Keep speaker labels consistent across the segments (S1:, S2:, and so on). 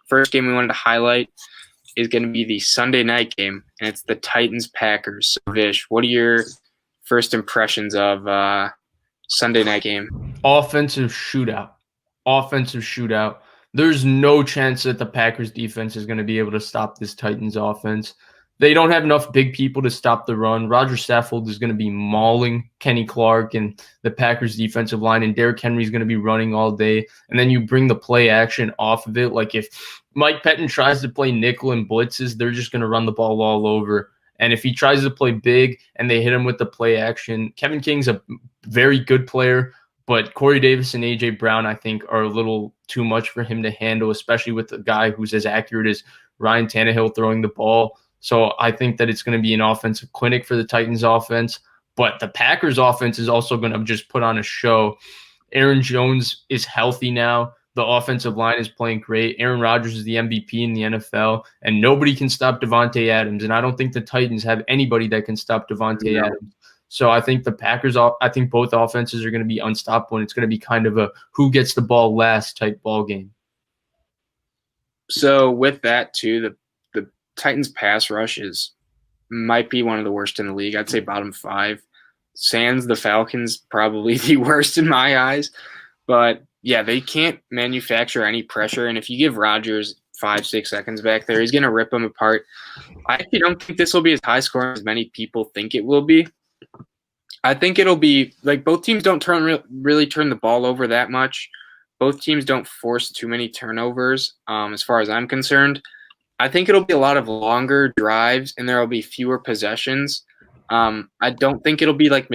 S1: first game we wanted to highlight is going to be the Sunday night game, and it's the Titans-Packers. So, Vish, what are your first impressions of Sunday night game?
S2: Offensive shootout. There's no chance that the Packers defense is going to be able to stop this Titans offense. They don't have enough big people to stop the run. Roger Saffold is going to be mauling Kenny Clark and the Packers defensive line, and Derrick Henry is going to be running all day. And then you bring the play action off of it. Like if Mike Pettin tries to play nickel and blitzes, they're just going to run the ball all over. And if he tries to play big and they hit him with the play action, Kevin King's a very good player, but Corey Davis and A.J. Brown, I think, are a little too much for him to handle, especially with a guy who's as accurate as Ryan Tannehill throwing the ball. So I think that it's going to be an offensive clinic for the Titans offense. But the Packers offense is also going to just put on a show. Aaron Jones is healthy now. The offensive line is playing great. Aaron Rodgers is the MVP in the NFL, and nobody can stop Davante Adams. And I don't think the Titans have anybody that can stop Davante Adams. So I think I think both offenses are going to be unstoppable, and it's going to be kind of a who gets the ball last type ball game.
S1: So with that too, the Titans pass rush might be one of the worst in the league. I'd say bottom 5. Sans the Falcons, probably the worst in my eyes. But yeah, they can't manufacture any pressure. And if you give Rodgers 5-6 seconds back there, he's going to rip them apart. I actually don't think this will be as high scoring as many people think it will be. I think it'll be like both teams don't really turn the ball over that much. Both teams don't force too many turnovers, as far as I'm concerned. I think it'll be a lot of longer drives, and there will be fewer possessions. I don't think it'll be like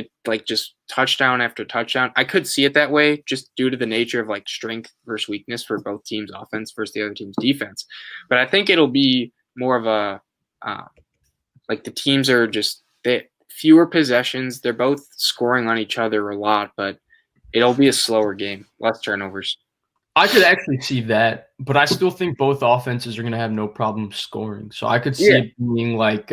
S1: just touchdown after touchdown. I could see it that way just due to the nature of like strength versus weakness for both teams' offense versus the other team's defense. But I think it'll be more of a like the teams are just fewer possessions. They're both scoring on each other a lot, but it'll be a slower game, less turnovers.
S2: I could actually see that, but I still think both offenses are going to have no problem scoring. So I could see it being like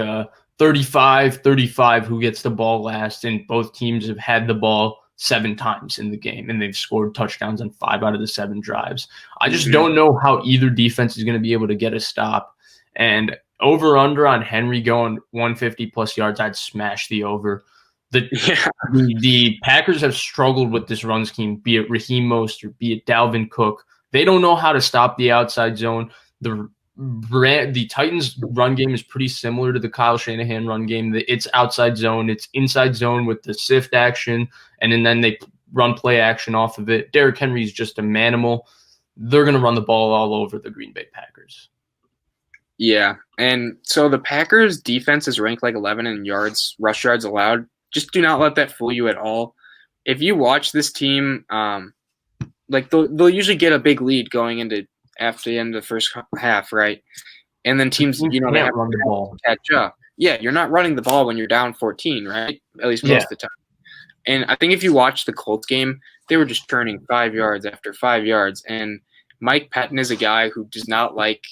S2: 35-35 who gets the ball last, and both teams have had the ball 7 times in the game, and they've scored touchdowns on 5 out of the 7 drives. I just don't know how either defense is going to be able to get a stop. And over-under on Henry going 150-plus yards, I'd smash the over. The Packers have struggled with this run scheme, be it Raheem Mostert, be it Dalvin Cook. They don't know how to stop the outside zone. The Titans' run game is pretty similar to the Kyle Shanahan run game. It's outside zone. It's inside zone with the sift action, and then they run play action off of it. Derrick Henry is just a manimal. They're going to run the ball all over the Green Bay Packers.
S1: Yeah, and so the Packers' defense is ranked like 11 in rush yards allowed. Just do not let that fool you at all. If you watch this team, like they'll usually get a big lead going into after the end of the first half, right? And then teams, they have
S2: run the ball.
S1: Catch up. Yeah, you're not running the ball when you're down 14, right? At least most of the time. And I think if you watch the Colts game, they were just turning 5 yards after 5 yards. And Mike Pettin is a guy who does not like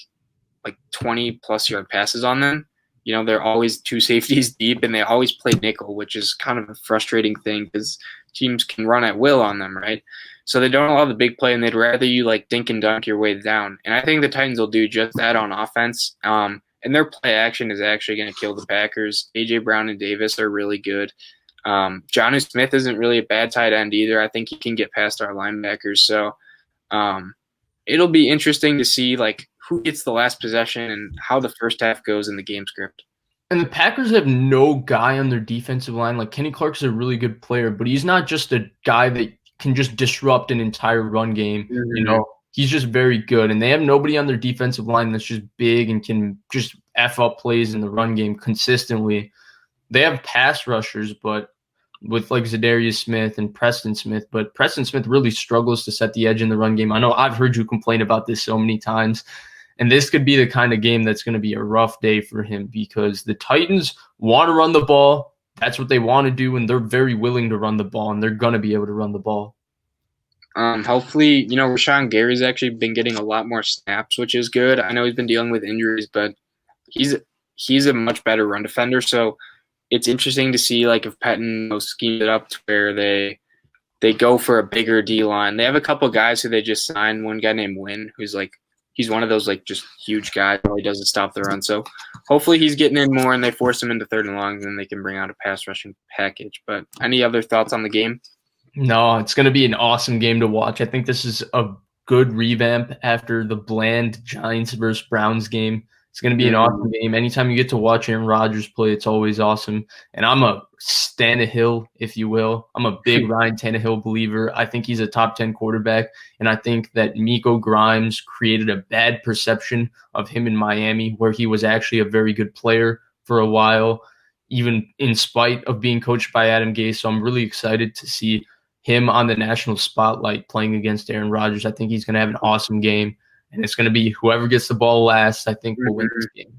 S1: 20-plus yard passes on them. They're always 2 safeties deep, and they always play nickel, which is kind of a frustrating thing because teams can run at will on them, right? So they don't allow the big play, and they'd rather you dink and dunk your way down. And I think the Titans will do just that on offense. And their play action is actually going to kill the Packers. A.J. Brown and Davis are really good. Jonnu Smith isn't really a bad tight end either. I think he can get past our linebackers. So it'll be interesting to see who gets the last possession and how the first half goes in the game script.
S2: And the Packers have no guy on their defensive line. Kenny Clark's a really good player, but he's not just a guy that can just disrupt an entire run game.
S1: Mm-hmm.
S2: He's just very good. And they have nobody on their defensive line that's just big and can just F up plays in the run game consistently. They have pass rushers, but with Zadarius Smith and Preston Smith, but Preston Smith really struggles to set the edge in the run game. I know I've heard you complain about this so many times. And this could be the kind of game that's going to be a rough day for him because the Titans want to run the ball. That's what they want to do, and they're very willing to run the ball, and they're going to be able to run the ball.
S1: Hopefully, Rashawn Gary's actually been getting a lot more snaps, which is good. I know he's been dealing with injuries, but he's a much better run defender. So it's interesting to see if Pettin schemed it up to where they go for a bigger D line. They have a couple guys who they just signed. One guy named Wynn, who's he's one of those like just huge guys who doesn't stop the run. So hopefully he's getting in more and they force him into third and long, and then they can bring out a pass rushing package. But any other thoughts on the game?
S2: No, it's going to be an awesome game to watch. I think this is a good revamp after the bland Giants versus Browns game. It's going to be an awesome game. Anytime you get to watch Aaron Rodgers play, it's always awesome. And I'm a Tannehill, if you will. I'm a big Ryan Tannehill believer. I think he's a top 10 quarterback. And I think that Miko Grimes created a bad perception of him in Miami, where he was actually a very good player for a while, even in spite of being coached by Adam Gase. So I'm really excited to see him on the national spotlight playing against Aaron Rodgers. I think he's going to have an awesome game. And it's going to be whoever gets the ball last, I think, will win this game.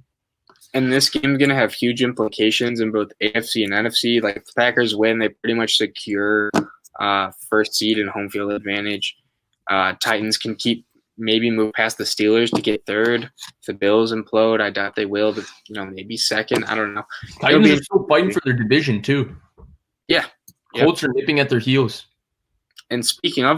S1: And this game is going to have huge implications in both AFC and NFC. Like, if the Packers win, they pretty much secure first seed and home field advantage. Titans can maybe move past the Steelers to get third. If the Bills implode, I doubt they will, but maybe second. I don't know.
S2: Titans are still fighting for their division, too.
S1: Yeah.
S2: Colts are nipping at their heels.
S1: And speaking of the